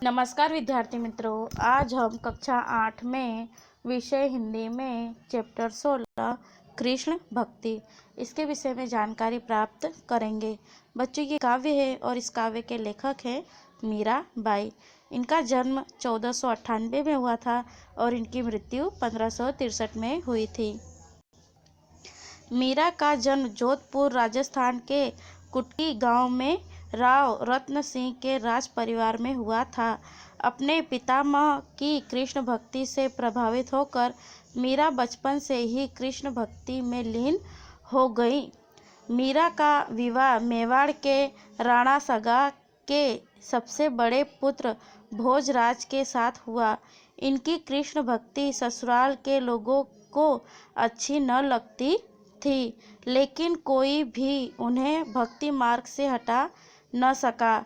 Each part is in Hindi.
नमस्कार विद्यार्थी मित्रों, आज हम कक्षा 8 में विषय हिंदी में चैप्टर 16 कृष्ण भक्ति इसके विषय में जानकारी प्राप्त करेंगे। बच्चों ये काव्य है और इस काव्य के लेखक हैं मीराबाई। इनका जन्म 1498 में हुआ था और इनकी मृत्यु 1563 में हुई थी। मीरा का जन्म जोधपुर राजस्थान के कुटकी गांव में राव रत्न सिंह के राज परिवार में हुआ था। अपने पितामह की कृष्ण भक्ति से प्रभावित होकर मीरा बचपन से ही कृष्ण भक्ति में लीन हो गई। मीरा का विवाह मेवाड़ के राणा सगा के सबसे बड़े पुत्र भोजराज के साथ हुआ। इनकी कृष्ण भक्ति ससुराल के लोगों को अच्छी न लगती थी, लेकिन कोई भी उन्हें भक्ति मार्ग से हटा न सका।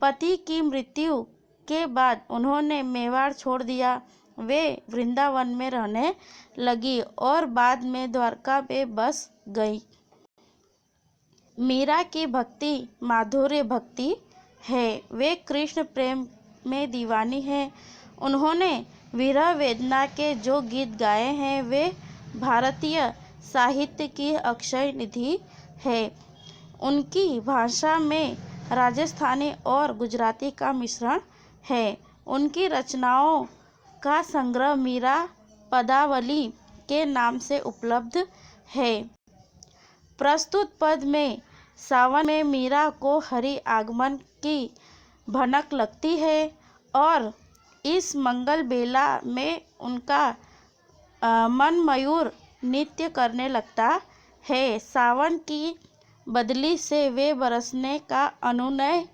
पति की मृत्यु के बाद उन्होंने मेवाड़ छोड़ दिया। वे वृंदावन में रहने लगी और बाद में द्वारका में बस गई। मीरा की भक्ति माधुर्य भक्ति है। वे कृष्ण प्रेम में दीवानी हैं। उन्होंने विरह वेदना के जो गीत गाए हैं वे भारतीय साहित्य की अक्षय निधि है। उनकी भाषा में राजस्थानी और गुजराती का मिश्रण है। उनकी रचनाओं का संग्रह मीरा पदावली के नाम से उपलब्ध है। प्रस्तुत पद में सावन में मीरा को हरि आगमन की भनक लगती है और इस मंगल बेला में उनका मन मयूर नृत्य करने लगता है। सावन की बदली से वे बरसने का अनुनय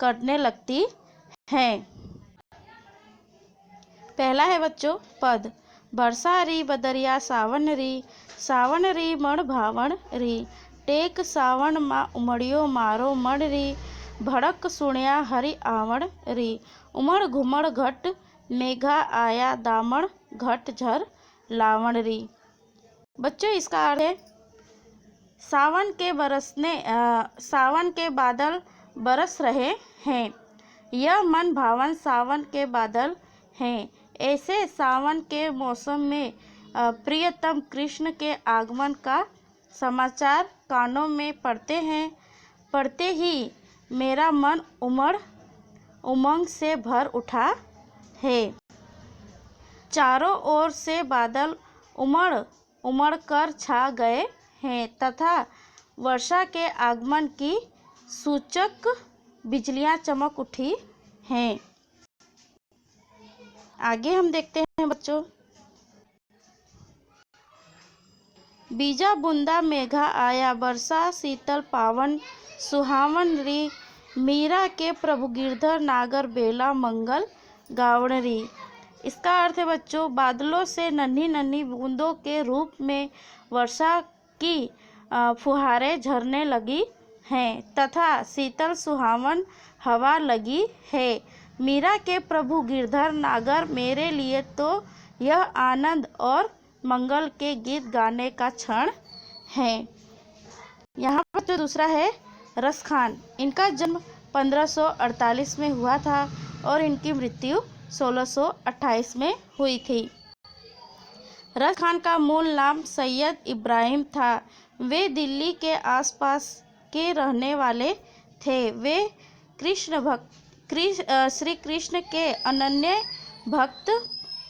करने लगती हैं। पहला है बच्चों पद। बरसा री बदरिया सावन री मण भावण री, टेक सावन मा उमड़ियो मारो मण री, भड़क सुण्या हरि आवण री, उमड़ घुमड़ घट मेघा आया दामण, घट झर लावण री। बच्चों इसका अर्थ है सावन के बादल बरस रहे हैं। यह मन भावन सावन के बादल हैं। ऐसे सावन के मौसम में प्रियतम कृष्ण के आगमन का समाचार कानों में पड़ते ही मेरा मन उमंग से भर उठा है। चारों ओर से बादल उमड़ कर छा गए हैं तथा वर्षा के आगमन की सूचक बिजलियां चमक उठी हैं। आगे हम देखते हैं बच्चों। बीजा बुंदा मेघा आया, बरसा शीतल पावन सुहावन री, मीरा के प्रभु गिरधर नागर बेला मंगल गावण री। इसका अर्थ है बच्चों बादलों से नन्ही नन्ही बूंदों के रूप में वर्षा की फुहारें झरने लगी हैं तथा शीतल सुहावन हवा लगी है। मीरा के प्रभु गिरधर नागर मेरे लिए तो यह आनंद और मंगल के गीत गाने का क्षण है। यहाँ पर जो दूसरा है रसखान। इनका जन्म 1548 में हुआ था और इनकी मृत्यु 1628 में हुई थी। रस खान का मूल नाम सैयद इब्राहिम था। वे दिल्ली के आसपास के रहने वाले थे। वे श्री कृष्ण के अनन्य भक्त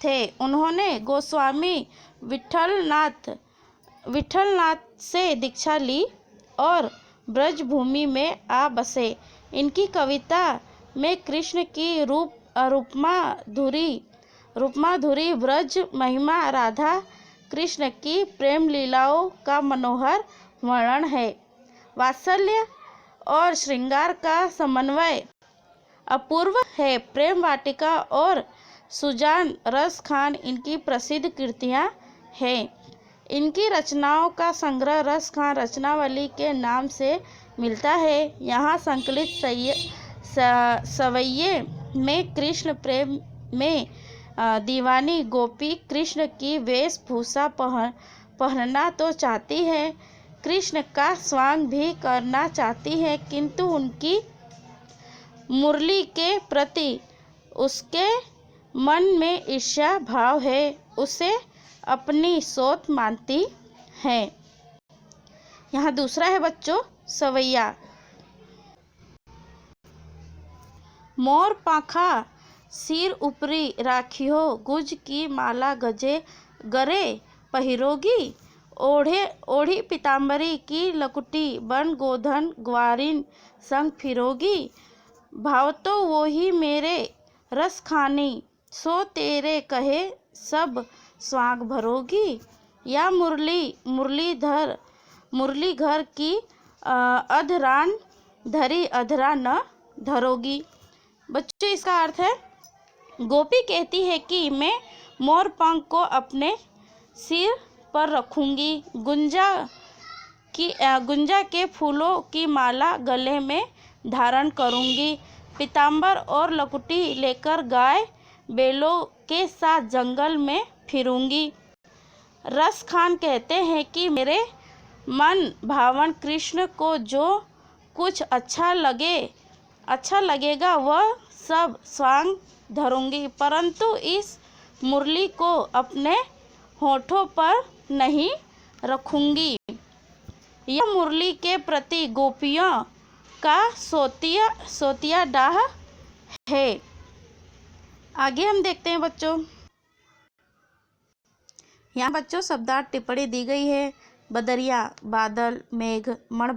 थे। उन्होंने गोस्वामी विठलनाथ से दीक्षा ली और ब्रजभूमि में आ बसे। इनकी कविता में कृष्ण की रूपमाधुरी ब्रज महिमा, राधा कृष्ण की प्रेम लीलाओं का मनोहर वर्णन है। वात्सल्य और श्रृंगार का समन्वय अपूर्व है। प्रेम वाटिका और सुजान रस खान इनकी प्रसिद्ध कृतियां हैं। इनकी रचनाओं का संग्रह रस खान रचनावली के नाम से मिलता है। यहाँ संकलित सवैये में कृष्ण प्रेम में दीवानी गोपी कृष्ण की वेशभूषा पहनना तो चाहती है, कृष्ण का स्वांग भी करना चाहती है, किंतु उनकी मुरली के प्रति उसके मन में ईर्ष्या भाव है, उसे अपनी सोच मानती है। यहाँ दूसरा है बच्चों सवैया। मोर पंखा सिर ऊपरी राखियो, गुज की माला गजे गरे पहिरोगी, ओढ़ी पीताम्बरी की लकुटी, बन गोधन ग्वारिन संग फिरोगी, भाव तो वो ही मेरे रस खानी, सो तेरे कहे सब स्वांग भरोगी, या मुरली घर की अधरान धरी अधरा न धरोगी। बच्चों इसका अर्थ है, गोपी कहती है कि मैं मोर पंख को अपने सिर पर रखूंगी, गुंजा के फूलों की माला गले में धारण करूंगी, पीताम्बर और लकुटी लेकर गाय बैलों के साथ जंगल में फिरूंगी। रस खान कहते हैं कि मेरे मन भावन कृष्ण को जो कुछ अच्छा लगेगा वह सब स्वांग धरूंगी, परंतु इस मुरली को अपने होठों पर नहीं रखूंगी। यह मुरली के प्रति गोपियों का सोतिया डाह है। आगे हम देखते हैं बच्चों, यहाँ बच्चों शब्दार्थ टिप्पणी दी गई है। बदरिया बादल, मेघ मन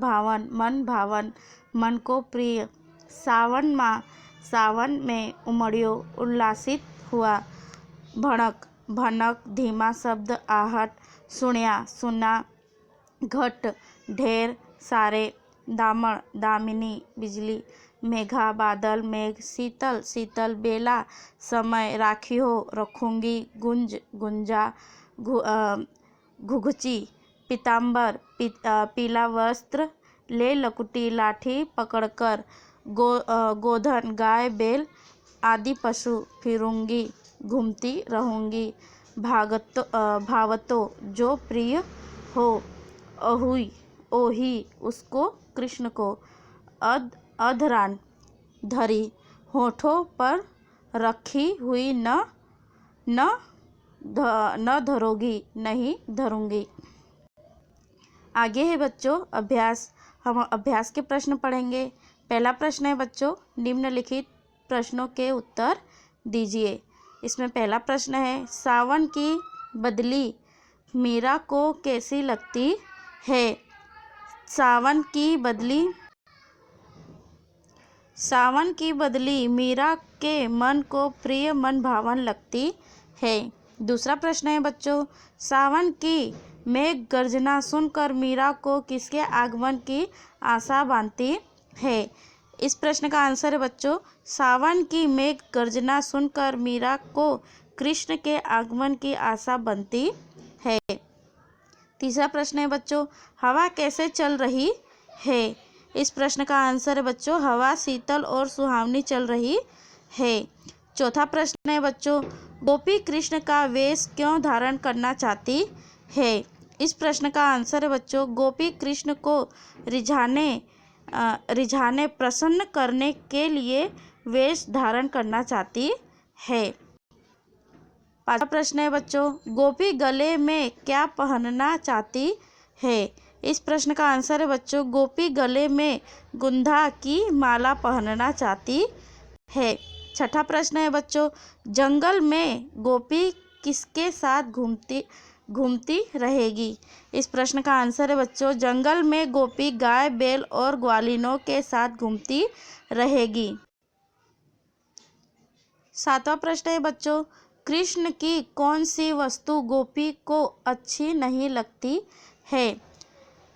भावन मन को प्रिय, सावन में उमड़ियो उल्लासित हुआ, भनक धीमा शब्द आहट सुना, घट ढेर सारे, दामिनी बिजली, मेघा बादल मेघ, शीतल बेला समय, राखियो रखूंगी, गुंजा घुघची, पीताम्बर पीला वस्त्र, ले लकुटी लाठी पकड़कर, गोधन गाय बैल आदि पशु, फिरूंगी घूमती रहूंगी, भावतो जो प्रिय हो, ओही उसको कृष्ण को, अधरान धरी होठों पर रखी हुई, न धरोगी नहीं धरूंगी। आगे है बच्चों अभ्यास। हम अभ्यास के प्रश्न पढ़ेंगे। पहला प्रश्न है बच्चों, निम्नलिखित प्रश्नों के उत्तर दीजिए। इसमें पहला प्रश्न है, सावन की बदली मीरा को कैसी लगती है? सावन की बदली मीरा के मन को प्रिय मन भावन लगती है। दूसरा प्रश्न है बच्चों, सावन की मेघ गर्जना सुनकर मीरा को किसके आगमन की आशा बांधती है? इस प्रश्न का आंसर है बच्चों, सावन की मेघ गर्जना सुनकर मीरा को कृष्ण के आगमन की आशा बनती है। तीसरा प्रश्न है बच्चों, हवा कैसे चल रही है? इस प्रश्न का आंसर है बच्चों, हवा शीतल और सुहावनी चल रही है। चौथा प्रश्न है बच्चों, गोपी कृष्ण का वेश क्यों धारण करना चाहती है? इस प्रश्न का आंसर है बच्चों, गोपी कृष्ण को रिझाने प्रसन्न करने के लिए वेश धारण करना चाहती है। पांचवा प्रश्न है बच्चों, गोपी गले में क्या पहनना चाहती है? इस प्रश्न का आंसर है बच्चों, गोपी गले में गुंधा की माला पहनना चाहती है। छठा प्रश्न है बच्चों, जंगल में गोपी किसके साथ घूमती रहेगी? इस प्रश्न का आंसर है बच्चों, जंगल में गोपी गाय बैल और ग्वालिनों के साथ घूमती रहेगी। सातवां प्रश्न है बच्चों, कृष्ण की कौन सी वस्तु गोपी को अच्छी नहीं लगती है?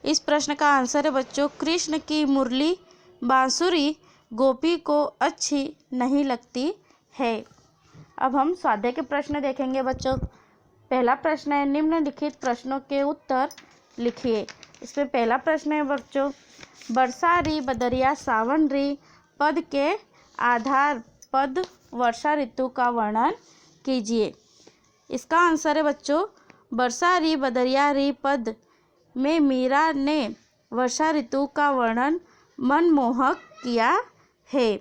इस प्रश्न का आंसर है बच्चों, कृष्ण की मुरली बांसुरी गोपी को अच्छी नहीं लगती है। अब हम स्वाध्याय के प्रश्न देखेंगे बच्चों। पहला प्रश्न है, निम्नलिखित प्रश्नों के उत्तर लिखिए। इसमें पहला प्रश्न है बच्चों, बरसा री बदरिया सावन री पद के आधार पद वर्षा ऋतु का वर्णन कीजिए। इसका आंसर है बच्चों, बरसा री बदरिया री पद में मीरा ने वर्षा ऋतु का वर्णन मनमोहक किया है।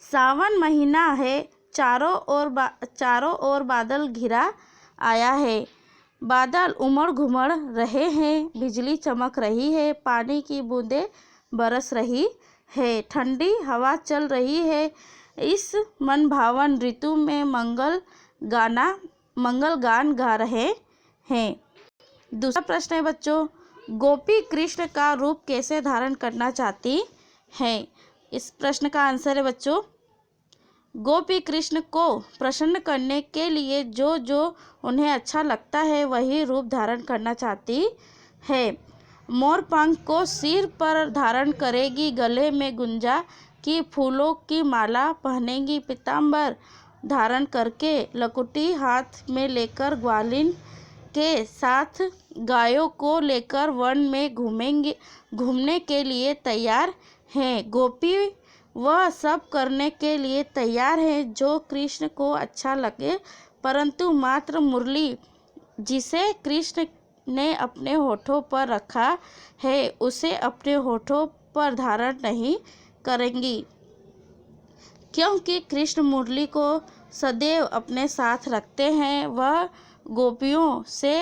सावन महीना है, चारों ओर बादल घिरा आया है। बादल उमड़ घुमड़ रहे हैं, बिजली चमक रही है, पानी की बूंदें बरस रही है, ठंडी हवा चल रही है। इस मनभावन ऋतु में मंगल गान गा रहे हैं। दूसरा प्रश्न है बच्चों, गोपी कृष्ण का रूप कैसे धारण करना चाहती है? इस प्रश्न का आंसर है बच्चों, गोपी कृष्ण को प्रसन्न करने के लिए जो जो उन्हें अच्छा लगता है वही रूप धारण करना चाहती है। मोर पंख को सिर पर धारण करेगी, गले में गुंजा की फूलों की माला पहनेगी, पीताम्बर धारण करके लकुटी हाथ में लेकर ग्वालिन के साथ गायों को लेकर वन में घूमने के लिए तैयार हैं। गोपी वह सब करने के लिए तैयार है जो कृष्ण को अच्छा लगे, परंतु मात्र मुरली जिसे कृष्ण ने अपने होठों पर रखा है उसे अपने होठों पर धारण नहीं करेंगी, क्योंकि कृष्ण मुरली को सदैव अपने साथ रखते हैं। वह गोपियों से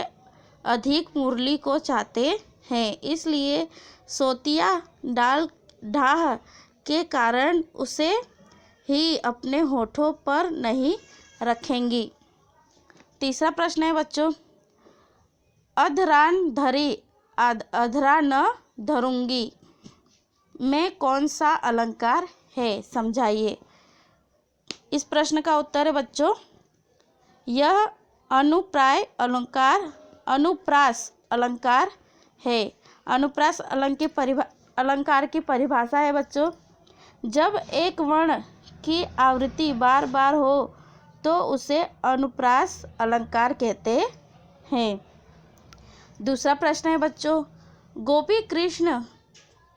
अधिक मुरली को चाहते हैं, इसलिए सोतिया ढाह के कारण उसे ही अपने होठों पर नहीं रखेंगी। तीसरा प्रश्न है बच्चों, अधरान धरी अधरा न धरूंगी में कौन सा अलंकार है? समझाइए। इस प्रश्न का उत्तर है बच्चों, यह अनुप्रास अलंकार है। अनुप्रास अलंकार की परिभाषा है बच्चों, जब एक वर्ण की आवृत्ति बार बार हो तो उसे अनुप्रास अलंकार कहते हैं। दूसरा प्रश्न है बच्चों, गोपी कृष्ण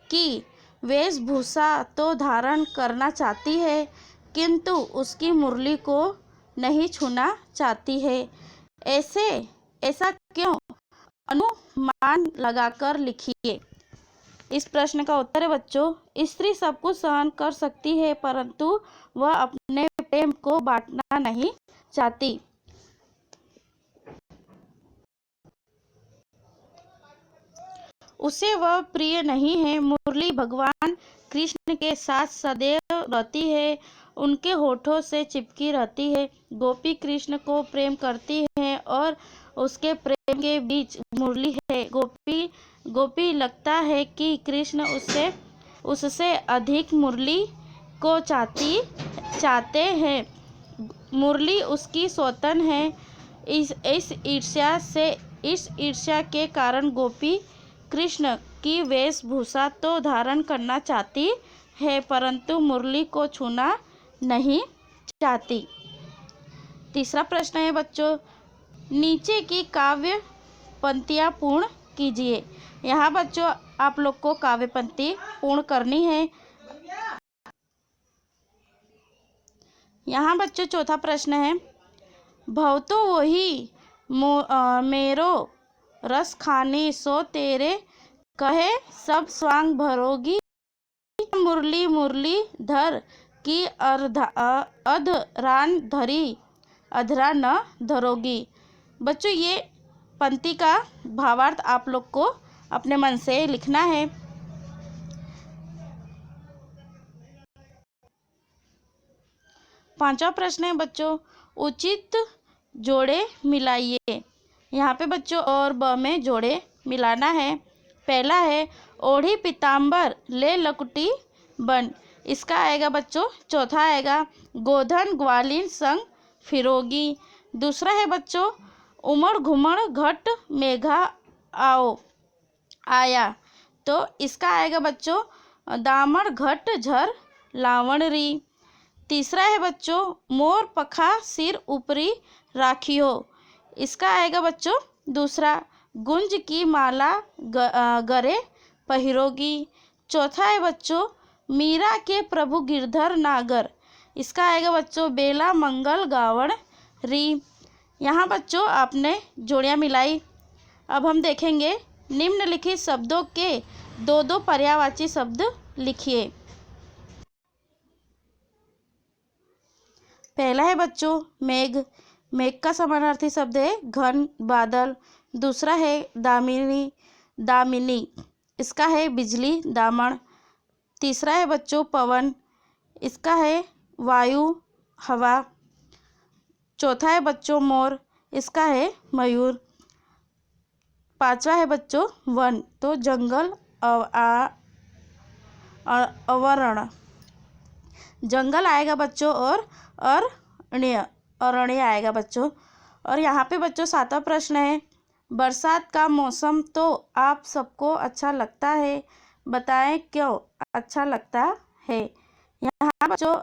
की वेशभूषा तो धारण करना चाहती है, किंतु उसकी मुरली को नहीं छूना चाहती है। ऐसा क्यों? अनुमान लगाकर लिखिए। इस प्रश्न का उत्तर है बच्चों, स्त्री सब कुछ सहन कर सकती है, परंतु वह अपने प्रेम को बांटना नहीं चाहती। उसे वह प्रिय नहीं है। मुरली भगवान कृष्ण के साथ सदैव रहती है, उनके होठों से चिपकी रहती है। गोपी कृष्ण को प्रेम करती है और उसके प्रेम के बीच मुरली है। गोपी लगता है कि कृष्ण उससे अधिक मुरली को चाहते हैं। मुरली उसकी सौतन है। इस ईर्ष्या के कारण गोपी कृष्ण की वेशभूषा तो धारण करना चाहती है, परंतु मुरली को छूना नहीं चाहती। तीसरा प्रश्न है बच्चों, नीचे की काव्य पंक्तियाँ पूर्ण कीजिए। यहाँ बच्चों आप लोग को काव्य पंक्ति पूर्ण करनी है। यहाँ बच्चों चौथा प्रश्न है, भव तो वही मेरो रस खानी, सो तेरे कहे सब स्वांग भरोगी, मुरली धर की अधरा न धरोगी। बच्चों ये पंक्ति का भावार्थ आप लोग को अपने मन से लिखना है। पांचवा प्रश्न है बच्चों, उचित जोड़े मिलाइए। यहाँ पे बच्चों और ब में जोड़े मिलाना है। पहला है, ओढ़ी पीताम्बर ले लकुटी बन। इसका आएगा बच्चों, चौथा आएगा, गोधन ग्वालिन संग फिरोगी। दूसरा है बच्चों, उमड़ घुमड़ घट मेघा आया। तो इसका आएगा बच्चों, दामड़ घट झर लावण री। तीसरा है बच्चों, मोर पखा सिर ऊपरी राखियो। इसका आएगा बच्चों दूसरा, गुंज की माला गरे पहिरोगी। चौथा है बच्चों, मीरा के प्रभु गिरधर नागर। इसका आएगा बच्चों, बेला मंगल गावण री। यहाँ बच्चों आपने जोड़ियाँ मिलाई। अब हम देखेंगे निम्नलिखित शब्दों के दो पर्यायवाची शब्द लिखिए। पहला है बच्चों मेघ। मेघ का समानार्थी शब्द है घन, बादल। दूसरा है दामिनी। दामिनी इसका है बिजली, दामन। तीसरा है बच्चों पवन। इसका है वायु, हवा। चौथा है बच्चों मोर। इसका है मयूर। पांचवा है बच्चों वन, तो जंगल, अवर्ण। जंगल आएगा बच्चों और अरण्य, अरण्य आएगा बच्चों। और यहाँ पे बच्चों 7वां प्रश्न है, बरसात का मौसम तो आप सबको अच्छा लगता है, बताएं क्यों अच्छा लगता है। यहाँ बच्चों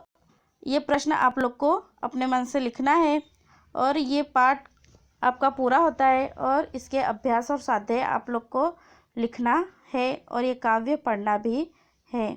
ये प्रश्न आप लोग को अपने मन से लिखना है और ये पाठ आपका पूरा होता है और इसके अभ्यास और स्वाध्याय आप लोग को लिखना है और ये काव्य पढ़ना भी है।